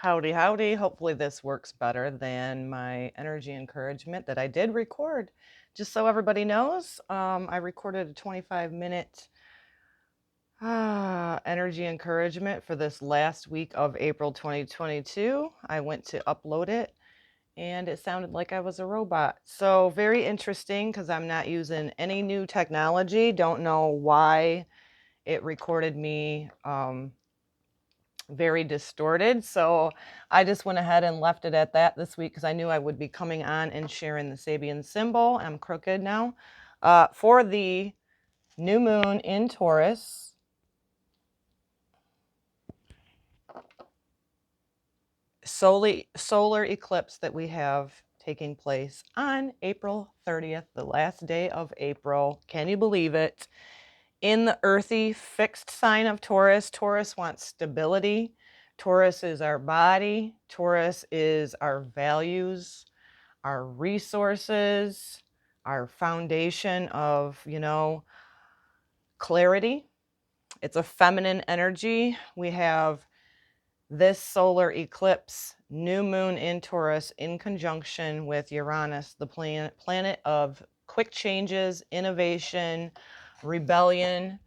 Howdy, howdy. Hopefully this works better than my energy encouragement that I did record. Just so everybody knows, I recorded a 25-minute energy encouragement for this last week of April 2022. I went to upload it and it sounded like I was a robot. So very interesting because I'm not using any new technology. Don't know why it recorded me very distorted. So I just went ahead and left it at that this week because I knew I would be coming on and sharing the Sabian symbol. I'm crooked now. For the new moon in Taurus, solar eclipse that we have taking place on April 30th, the last day of April. Can you believe it? In the earthy fixed sign of Taurus. Taurus wants stability. Taurus is our body. Taurus is our values, our resources, our foundation of, clarity. It's a feminine energy. We have this solar eclipse, new moon in Taurus, in conjunction with Uranus, the planet of quick changes, innovation, rebellion.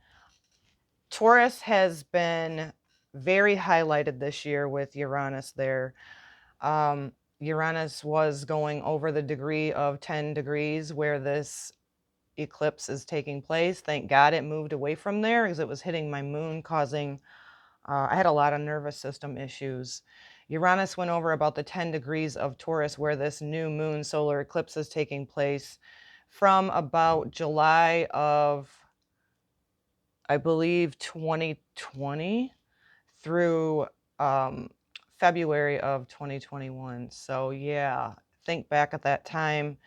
Taurus has been very highlighted this year with Uranus there. Uranus was going over the degree of 10 degrees where this eclipse is taking place. Thank God it moved away from there because it was hitting my moon, causing, I had a lot of nervous system issues. Uranus went over about the 10 degrees of Taurus where this new moon solar eclipse is taking place from about July of, I believe, 2020 through February of 2021. So yeah, think back at that time.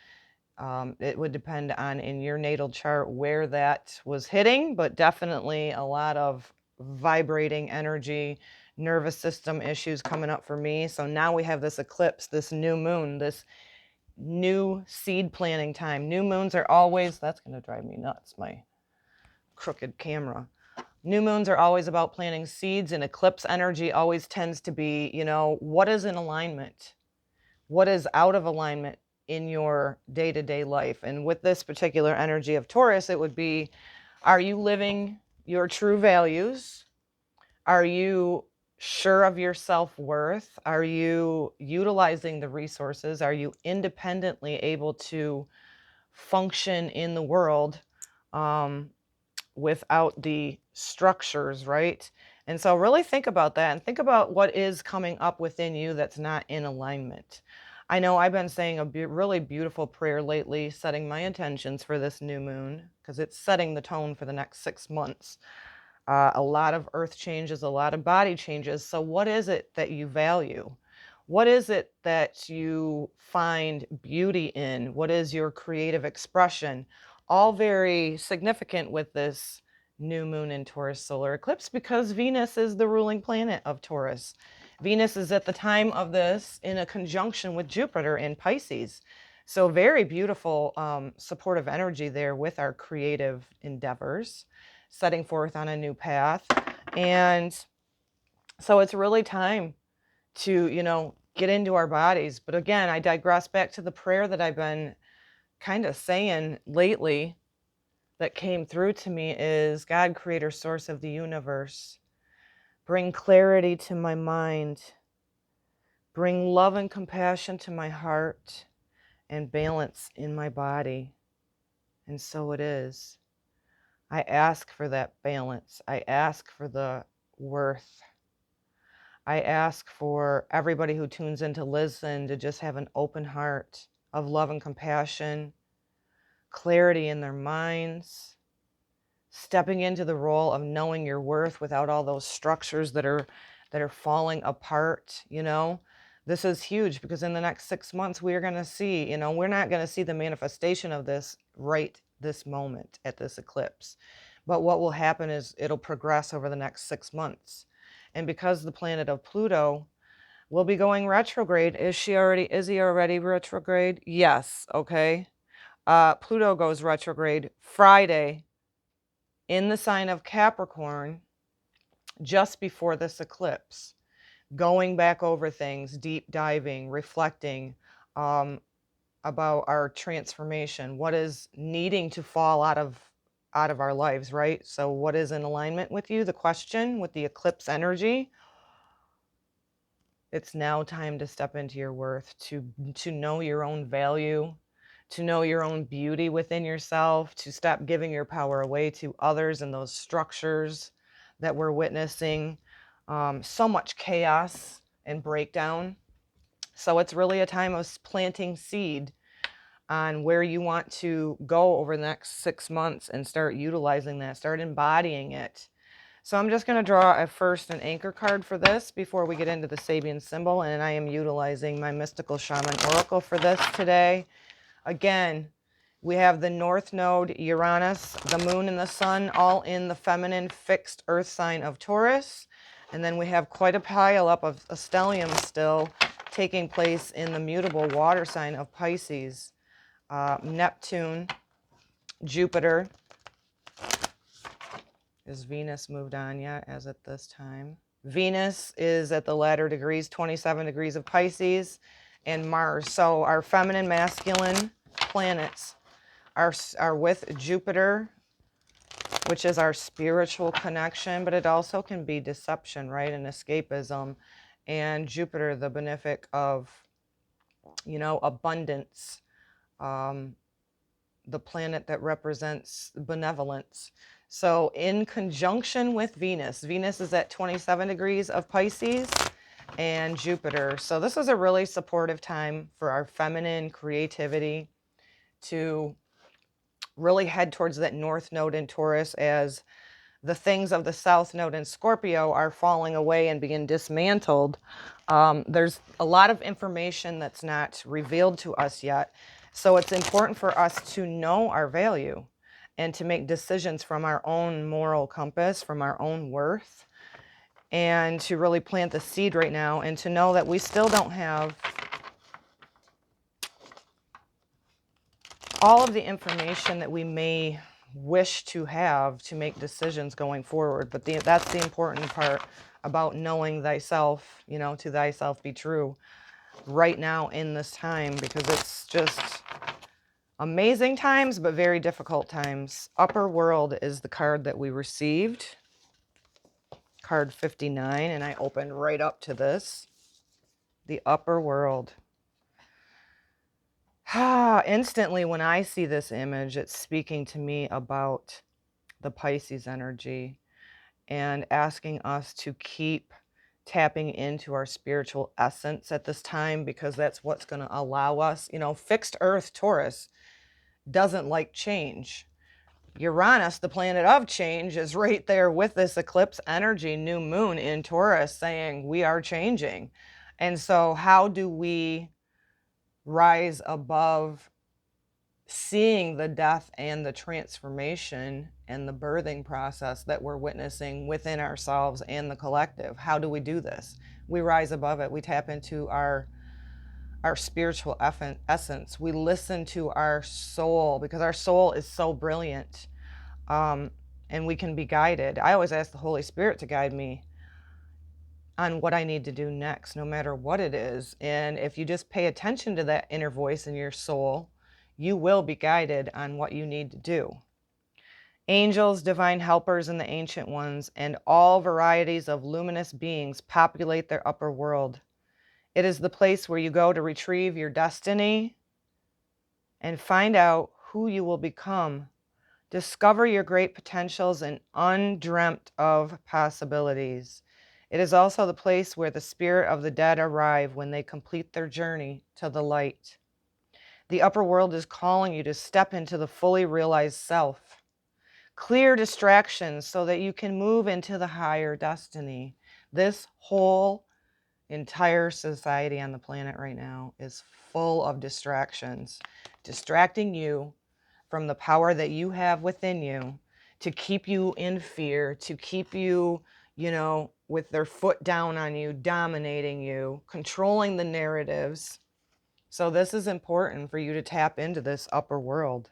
It would depend on in your natal chart where that was hitting, but definitely a lot of vibrating energy, nervous system issues coming up for me. So now we have this eclipse, this new moon, this new seed planting time. New moons are always, that's going to drive me nuts, my crooked camera. New moons are always about planting seeds, and eclipse energy always tends to be, what is in alignment? What is out of alignment in your day-to-day life? And with this particular energy of Taurus, it would be, are you living your true values? Are you sure of your self-worth? Are you utilizing the resources? Are you independently able to function in the world without the structures, right? And so really think about that and think about what is coming up within you that's not in alignment. I know I've been saying a really beautiful prayer lately, setting my intentions for this new moon, because it's setting the tone for the next 6 months. A lot of earth changes, a lot of body changes. So what is it that you value? What is it that you find beauty in? What is your creative expression? All very significant with this new moon in Taurus solar eclipse because Venus is the ruling planet of Taurus. Venus is at the time of this in a conjunction with Jupiter in Pisces. So very beautiful supportive energy there with our creative endeavors, setting forth on a new path. And so it's really time to, get into our bodies. But again, I digress back to the prayer that I've been kind of saying lately that came through to me is, God, creator, source of the universe, bring clarity to my mind, bring love and compassion to my heart, and balance in my body. And so it is. I ask for that balance. I ask for the worth. I ask for everybody who tunes in to listen to just have an open heart of love and compassion, clarity in their minds, stepping into the role of knowing your worth without all those structures that are falling apart. This is huge because in the next 6 months we're going to see, we're not going to see the manifestation of this right this moment at this eclipse, but what will happen is it'll progress over the next 6 months. And because the planet of Pluto will be going retrograde, is he already retrograde? Yes. Okay. Pluto goes retrograde Friday in the sign of Capricorn just before this eclipse. going back over things, deep diving, reflecting about our transformation, what is needing to fall out of our lives, right? So what is in alignment with you? The question with the eclipse energy, it's now time to step into your worth, to know your own value, to know your own beauty within yourself, to stop giving your power away to others and those structures that we're witnessing. So much chaos and breakdown. So it's really a time of planting seed on where you want to go over the next 6 months and start utilizing that, start embodying it. So I'm just going to draw first an anchor card for this before we get into the Sabian symbol, and I am utilizing my Mystical Shaman Oracle for this today. Again, we have the North Node, Uranus, the Moon and the Sun, all in the feminine fixed Earth sign of Taurus. And then we have quite a pile-up of stellium still taking place in the mutable water sign of Pisces. Neptune, Jupiter. Is Venus moved on yet as at this time? Venus is at the latter degrees, 27 degrees of Pisces, and Mars. So our feminine, masculine planets are with Jupiter, which is our spiritual connection, but it also can be deception, right? And escapism. And Jupiter, the benefic of, abundance, the planet that represents benevolence. So in conjunction with Venus, Venus is at 27 degrees of Pisces and Jupiter. So this is a really supportive time for our feminine creativity to really head towards that North Node in Taurus as the things of the South Node in Scorpio are falling away and being dismantled. There's a lot of information that's not revealed to us yet. So it's important for us to know our value and to make decisions from our own moral compass, from our own worth, and to really plant the seed right now and to know that we still don't have all of the information that we may wish to have to make decisions going forward. But that's the important part about knowing thyself, to thyself be true right now in this time, because it's just amazing times, but very difficult times. Upper World is the card that we received, card 59, and I opened right up to this, the Upper World. Instantly, when I see this image, it's speaking to me about the Pisces energy and asking us to keep tapping into our spiritual essence at this time, because that's what's going to allow us, fixed Earth Taurus doesn't like change. Uranus, the planet of change, is right there with this eclipse energy, new moon in Taurus, saying we are changing. And so how do we rise above seeing the death and the transformation and the birthing process that we're witnessing within ourselves and the collective? How do we do this? We rise above it. We tap into our spiritual essence. We listen to our soul, because our soul is so brilliant, and we can be guided. I always ask the Holy Spirit to guide me on what I need to do next, no matter what it is. And if you just pay attention to that inner voice in your soul, you will be guided on what you need to do. Angels, divine helpers, and the ancient ones, and all varieties of luminous beings populate their upper world. It is the place where you go to retrieve your destiny and find out who you will become. Discover your great potentials and undreamt of possibilities. It is also the place where the spirit of the dead arrive when they complete their journey to the light. The upper world is calling you to step into the fully realized self. Clear distractions so that you can move into the higher destiny. This whole entire society on the planet right now is full of distractions, distracting you from the power that you have within you to keep you in fear, to keep you, with their foot down on you, dominating you, controlling the narratives. So this is important for you to tap into this upper world.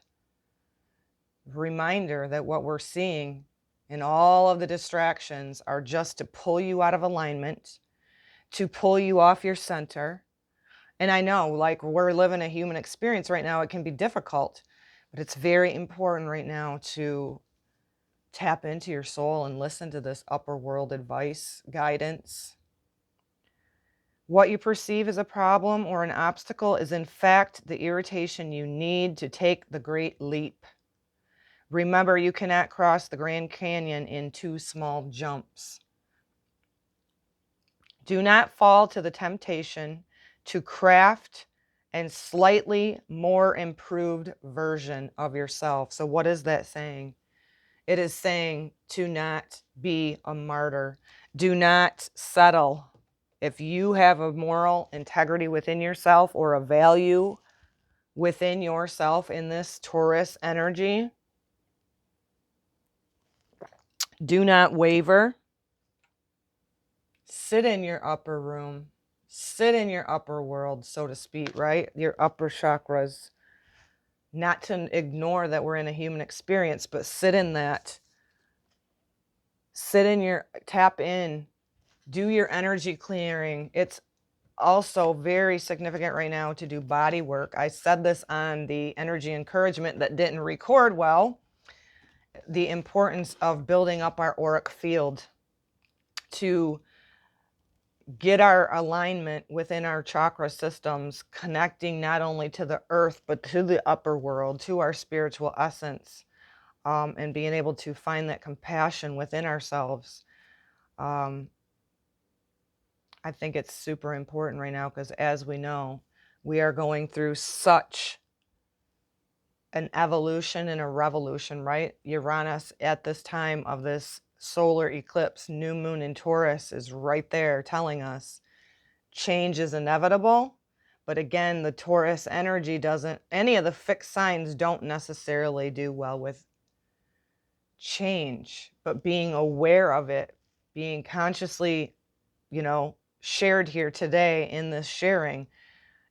Reminder that what we're seeing in all of the distractions are just to pull you out of alignment, to pull you off your center. And I know, like, we're living a human experience right now. It can be difficult, but it's very important right now to tap into your soul and listen to this upper world advice, guidance. What you perceive as a problem or an obstacle is in fact the irritation you need to take the great leap. Remember, you cannot cross the Grand Canyon in 2 small jumps. Do not fall to the temptation to craft a slightly more improved version of yourself. So what is that saying? It is saying to not be a martyr. Do not settle. If you have a moral integrity within yourself or a value within yourself in this Taurus energy, do not waver. Sit in your upper room. Sit in your upper world, so to speak, right? Your upper chakras. Not to ignore that we're in a human experience, but sit in that. Sit in your, tap in, do your energy clearing. It's also very significant right now to do body work. I said this on the energy encouragement that didn't record well, the importance of building up our auric field to get our alignment within our chakra systems, connecting not only to the earth, but to the upper world, to our spiritual essence, and being able to find that compassion within ourselves. I think it's super important right now because, as we know, we are going through such an evolution and a revolution, right? Uranus at this time of this solar eclipse, new moon in Taurus, is right there telling us change is inevitable. But again, the Taurus energy doesn't, any of the fixed signs don't necessarily do well with change, but being aware of it, being consciously, shared here today in this sharing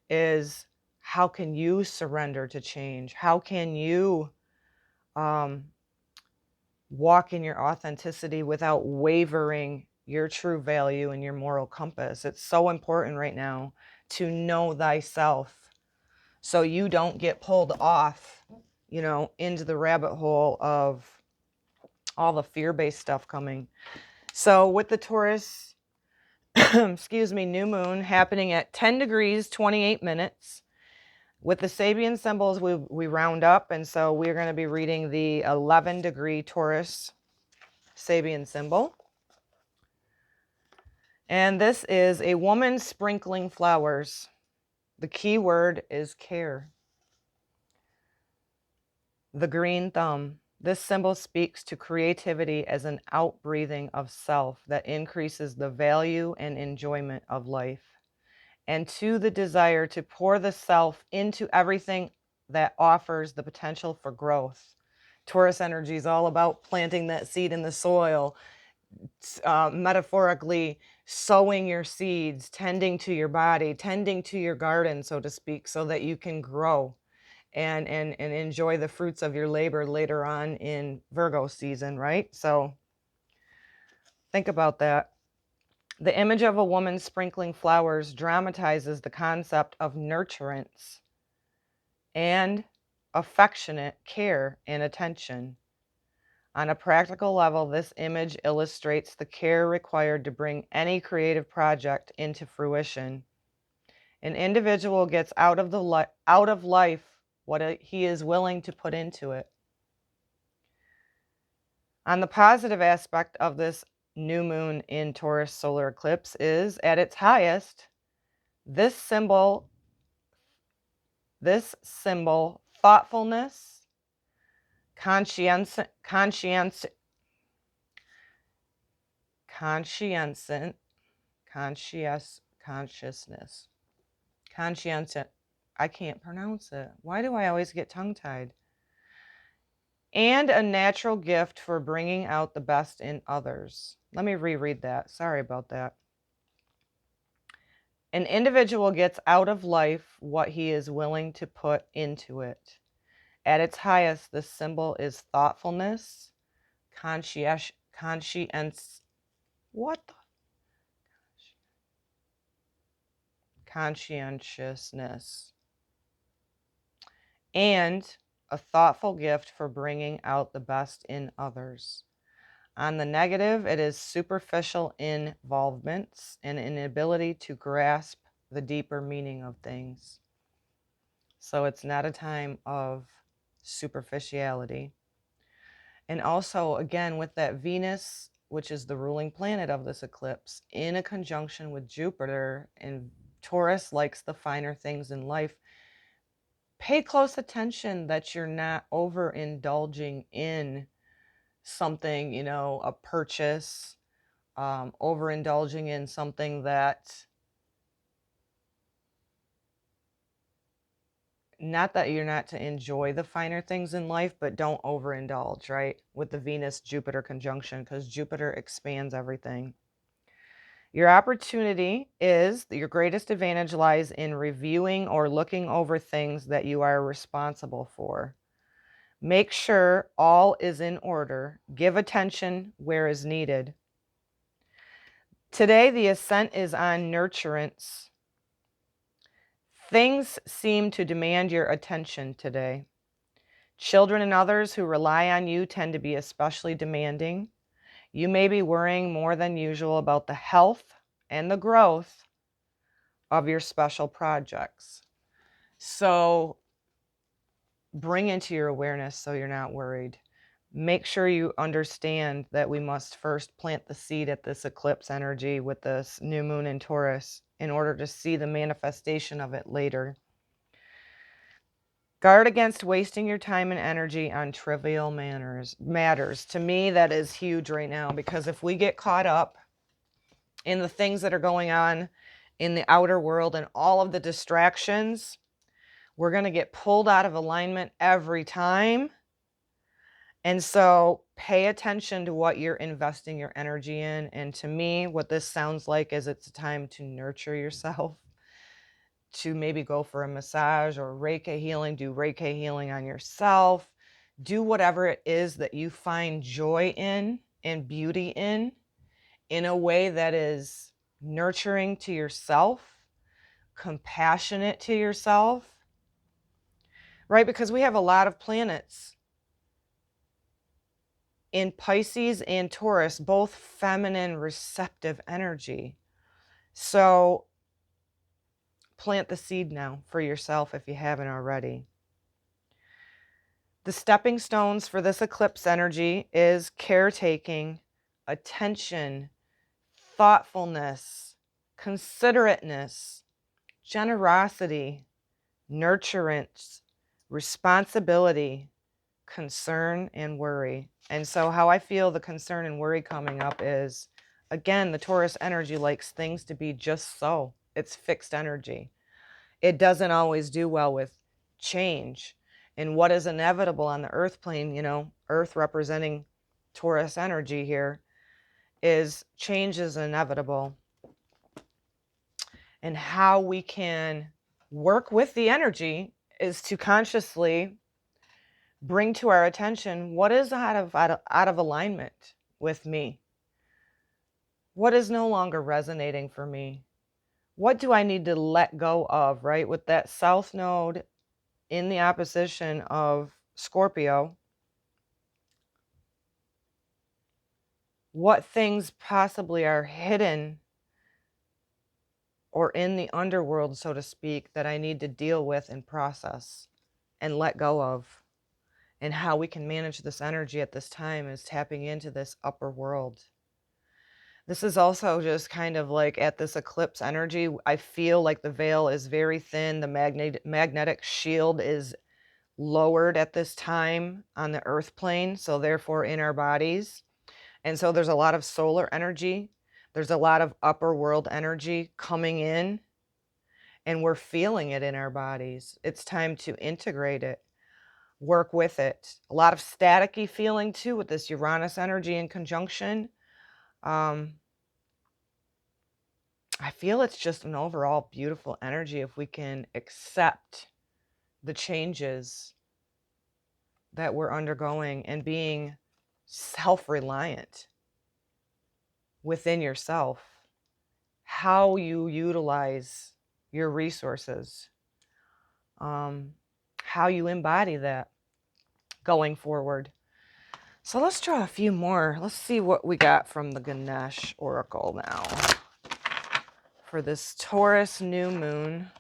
is, how can you surrender to change? How can you walk in your authenticity without wavering your true value and your moral compass? It's so important right now to know thyself so you don't get pulled off, into the rabbit hole of all the fear-based stuff coming. So with the Taurus, new moon happening at 10 degrees, 28 minutes. With the Sabian symbols, we round up, and so we're going to be reading the 11-degree Taurus Sabian symbol. And this is a woman sprinkling flowers. The key word is care. The green thumb. This symbol speaks to creativity as an outbreathing of self that increases the value and enjoyment of life, and to the desire to pour the self into everything that offers the potential for growth. Taurus energy is all about planting that seed in the soil, metaphorically sowing your seeds, tending to your body, tending to your garden, so to speak, so that you can grow and enjoy the fruits of your labor later on in Virgo season, right? So think about that. The image of a woman sprinkling flowers dramatizes the concept of nurturance and affectionate care and attention. On a practical level, this image illustrates the care required to bring any creative project into fruition. An individual gets out of life what he is willing to put into it. On the positive aspect of this new moon in Taurus solar eclipse is, at its highest, this symbol, thoughtfulness, conscientiousness, I can't pronounce it. Why do I always get tongue-tied? And a natural gift for bringing out the best in others. Let me reread that. Sorry about that. An individual gets out of life what he is willing to put into it. At its highest, this symbol is thoughtfulness, conscience, what the? conscientiousness, and a thoughtful gift for bringing out the best in others. On the negative, it is superficial involvements and inability to grasp the deeper meaning of things. So it's not a time of superficiality. And also, again, with that Venus, which is the ruling planet of this eclipse, in a conjunction with Jupiter, and Taurus likes the finer things in life, pay close attention that you're not overindulging in something, a purchase, overindulging in something that, not that you're not to enjoy the finer things in life, but don't overindulge, right? With the Venus-Jupiter conjunction, because Jupiter expands everything. Your opportunity is, your greatest advantage lies in reviewing or looking over things that you are responsible for. Make sure all is in order. Give attention where is needed. Today, the ascent is on nurturance. Things seem to demand your attention today. Children and others who rely on you tend to be especially demanding. You may be worrying more than usual about the health and the growth of your special projects. So bring into your awareness so you're not worried. Make sure you understand that we must first plant the seed at this eclipse energy with this new moon in Taurus in order to see the manifestation of it later. Guard against wasting your time and energy on trivial matters. To me, that is huge right now, because if we get caught up in the things that are going on in the outer world and all of the distractions, we're going to get pulled out of alignment every time. And so pay attention to what you're investing your energy in. And to me, what this sounds like is it's a time to nurture yourself, to maybe go for a massage or Reiki healing, do Reiki healing on yourself, do whatever it is that you find joy in and beauty in a way that is nurturing to yourself, compassionate to yourself, right? Because we have a lot of planets in Pisces and Taurus, both feminine, receptive energy. So plant the seed now for yourself if you haven't already. The stepping stones for this eclipse energy is caretaking, attention, thoughtfulness, considerateness, generosity, nurturance, responsibility, concern, and worry. And so how I feel the concern and worry coming up is, again, the Taurus energy likes things to be just so. It's fixed energy. It doesn't always do well with change. And what is inevitable on the earth plane, earth representing Taurus energy here, is change is inevitable. And how we can work with the energy is to consciously bring to our attention what is out of alignment with me. What is no longer resonating for me? What do I need to let go of, right? With that South Node in the opposition of Scorpio, what things possibly are hidden or in the underworld, so to speak, that I need to deal with and process and let go of? And how we can manage this energy at this time is tapping into this upper world. This is also just kind of like at this eclipse energy, I feel like the veil is very thin. The magnetic shield is lowered at this time on the earth plane, so therefore in our bodies. And so there's a lot of solar energy. There's a lot of upper world energy coming in, and we're feeling it in our bodies. It's time to integrate it, work with it. A lot of staticky feeling too with this Uranus energy in conjunction. I feel it's just an overall beautiful energy if we can accept the changes that we're undergoing and being self-reliant within yourself, how you utilize your resources, how you embody that going forward. So let's draw a few more. Let's see what we got from the Ganesh Oracle now for this Taurus new moon,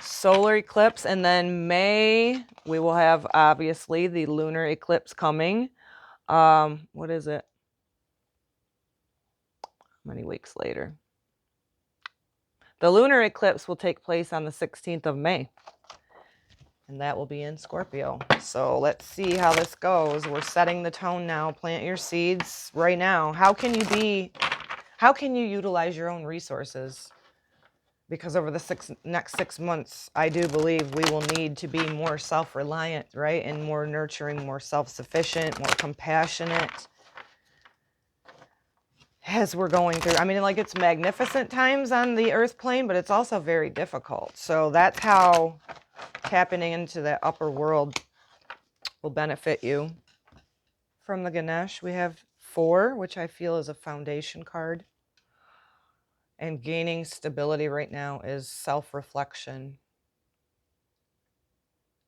solar eclipse, and then May we will have obviously the lunar eclipse coming. What is it? How many weeks later? The lunar eclipse will take place on the 16th of May. And that will be in Scorpio. So let's see how this goes. We're setting the tone now. Plant your seeds right now. How can you utilize your own resources? Because over the next 6 months, I do believe we will need to be more self-reliant, right? And more nurturing, more self-sufficient, more compassionate as we're going through. I mean, like, it's magnificent times on the earth plane, but it's also very difficult. So that's how tapping into that upper world will benefit you. From the Ganesh, we have 4, which I feel is a foundation card. And gaining stability right now is self-reflection.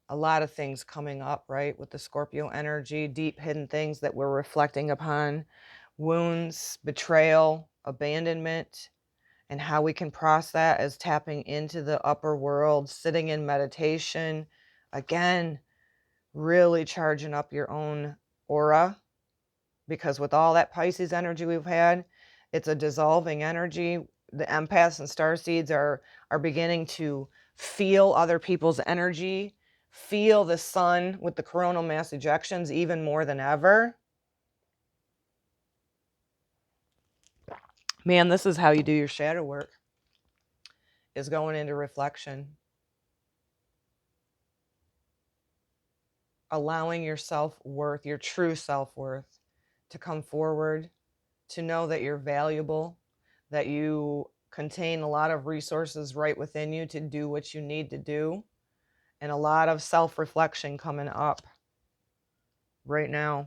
A lot of things coming up, right, with the Scorpio energy, deep hidden things that we're reflecting upon, wounds, betrayal, abandonment, and how we can process that as tapping into the upper world, sitting in meditation. Again, really charging up your own aura, because with all that Pisces energy we've had, it's a dissolving energy. The empaths and starseeds are beginning to feel other people's energy, feel the sun with the coronal mass ejections even more than ever. Man, this is how you do your shadow work, is going into reflection. Allowing your self-worth, your true self-worth, to come forward, to know that you're valuable, that you contain a lot of resources right within you to do what you need to do, and a lot of self-reflection coming up right now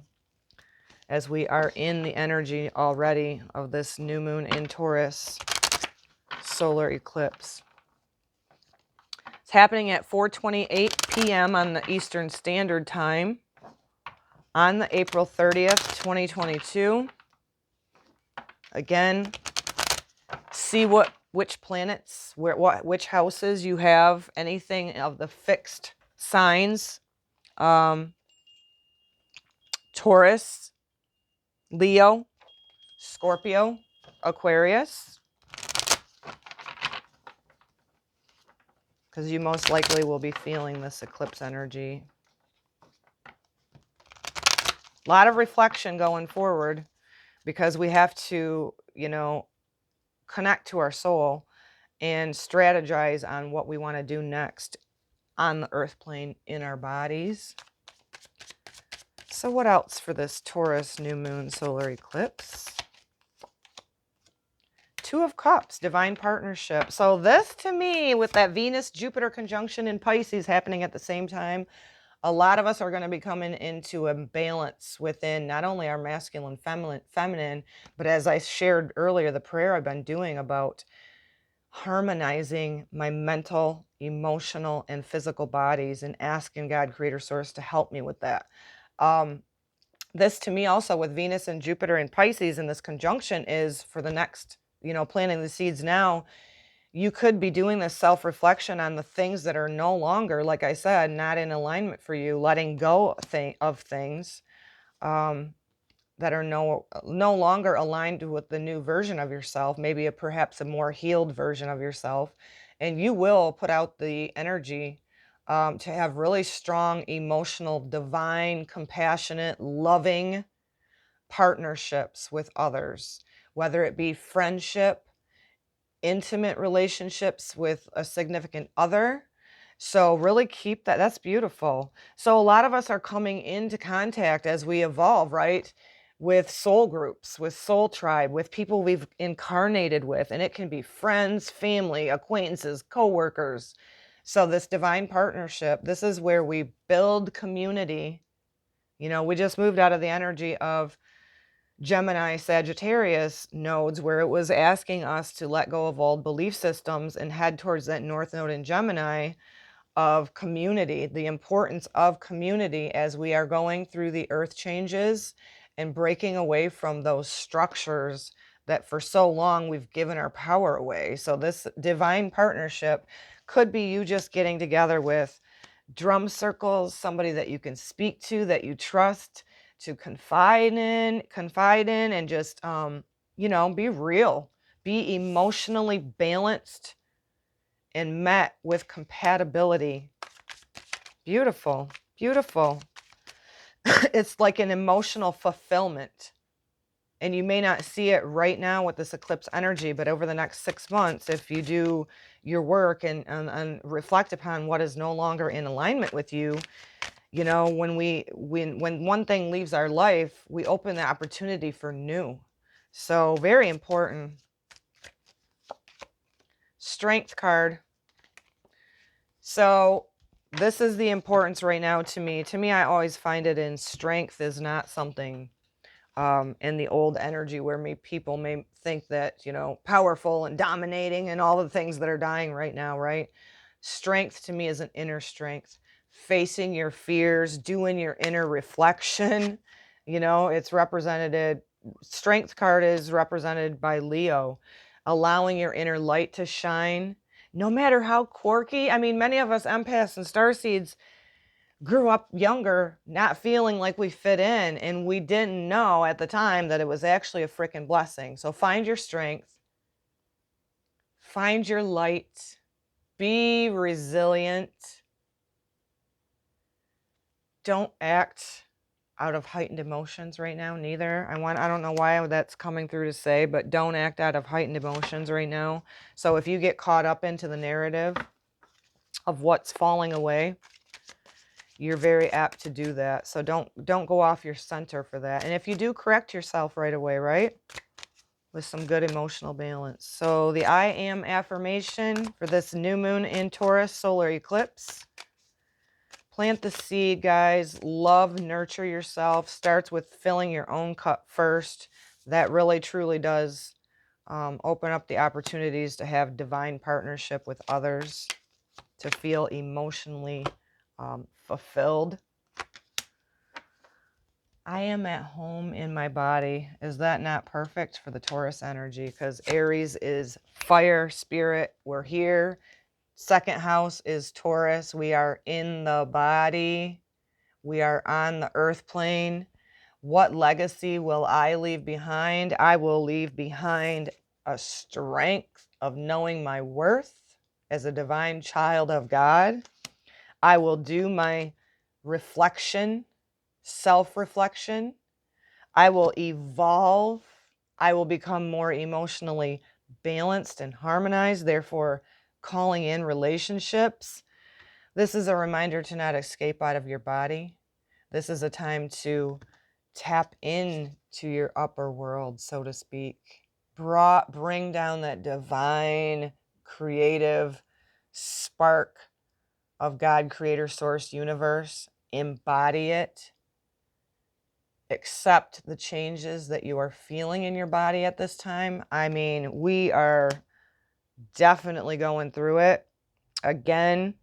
as we are in the energy already of this new moon in Taurus solar eclipse. It's happening at 4:28 p.m. on the Eastern Standard Time on the April 30th, 2022. Again, see which planets, which houses you have anything of the fixed signs. Taurus, Leo, Scorpio, Aquarius. Because you most likely will be feeling this eclipse energy. A lot of reflection going forward, because we have to, connect to our soul and strategize on what we want to do next on the earth plane in our bodies. So what else for this Taurus new moon solar eclipse? 2 of Cups, divine partnership. So this, to me, with that Venus-Jupiter conjunction in Pisces happening at the same time, a lot of us are going to be coming into a balance within not only our masculine, feminine, but as I shared earlier, the prayer I've been doing about harmonizing my mental, emotional, and physical bodies, and asking God, Creator Source, to help me with that. This, to me, also with Venus and Jupiter in Pisces in this conjunction, is for the next, planting the seeds now. You could be doing this self-reflection on the things that are no longer, like I said, not in alignment for you, letting go of things that are no longer aligned with the new version of yourself, maybe perhaps a more healed version of yourself. And you will put out the energy to have really strong, emotional, divine, compassionate, loving partnerships with others, whether it be friendship, intimate relationships with a significant other. So really keep that. That's beautiful. So a lot of us are coming into contact as we evolve, right? With soul groups, with soul tribe, with people we've incarnated with. And it can be friends, family, acquaintances, coworkers. So this divine partnership, this is where we build community. We just moved out of the energy of Gemini, Sagittarius nodes, where it was asking us to let go of old belief systems and head towards that North Node in Gemini of community, the importance of community as we are going through the earth changes and breaking away from those structures that for so long we've given our power away. So this divine partnership could be you just getting together with drum circles, somebody that you can speak to, that you trust, to confide in, and just be real, be emotionally balanced and met with compatibility. Beautiful, beautiful. It's like an emotional fulfillment. And you may not see it right now with this eclipse energy, but over the next 6 months, if you do your work and reflect upon what is no longer in alignment with you, when one thing leaves our life, we open the opportunity for new. So very important. Strength card. So this is the importance right now to me. To me, I always find it in strength is not something in the old energy where people may think that, powerful and dominating and all the things that are dying right now, right? Strength to me is an inner strength, facing your fears, doing your inner reflection. It's represented, strength card is represented by Leo, allowing your inner light to shine. No matter how quirky, I mean, many of us empaths and starseeds grew up younger, not feeling like we fit in, and we didn't know at the time that it was actually a freaking blessing. So find your strength, find your light, be resilient. Don't act out of heightened emotions right now, neither. I don't know why that's coming through to say, but don't act out of heightened emotions right now. So if you get caught up into the narrative of what's falling away, you're very apt to do that. So don't go off your center for that. And if you do, correct yourself right away, right? With some good emotional balance. So the I am affirmation for this new moon in Taurus solar eclipse. Plant the seed, guys. Love, nurture yourself. Starts with filling your own cup first. That really, truly does open up the opportunities to have divine partnership with others, to feel emotionally fulfilled. I am at home in my body. Is that not perfect for the Taurus energy? Because Aries is fire, spirit. We're here. Second house is Taurus. We are in the body. We are on the earth plane. What legacy will I leave behind? I will leave behind a strength of knowing my worth as a divine child of God. I will do my reflection, self-reflection. I will evolve. I will become more emotionally balanced and harmonized, therefore calling in relationships. This is a reminder to not escape out of your body. This is a time to tap into your upper world, so to speak. Bring down that divine, creative spark of God, creator, source, universe. Embody it. Accept the changes that you are feeling in your body at this time. I mean, we are definitely going through it. Again,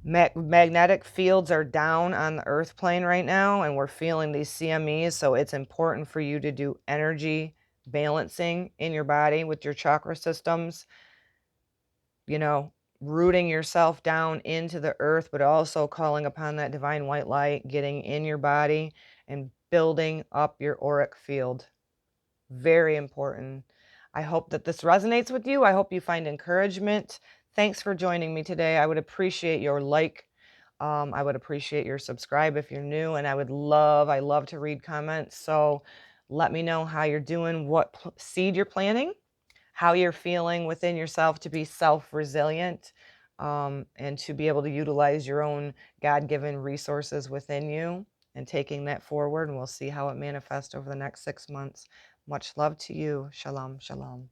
magnetic fields are down on the earth plane right now, and we're feeling these CMEs. So it's important for you to do energy balancing in your body with your chakra systems, rooting yourself down into the earth, but also calling upon that divine white light, getting in your body and building up your auric field. Very important. I hope that this resonates with you. I hope you find encouragement. Thanks for joining me today. I would appreciate your like. I would appreciate your subscribe if you're new, and I love to read comments. So let me know how you're doing, what seed you're planting, how you're feeling within yourself to be self-resilient, and to be able to utilize your own God-given resources within you and taking that forward. And we'll see how it manifests over the next 6 months. Much love to you. Shalom, shalom.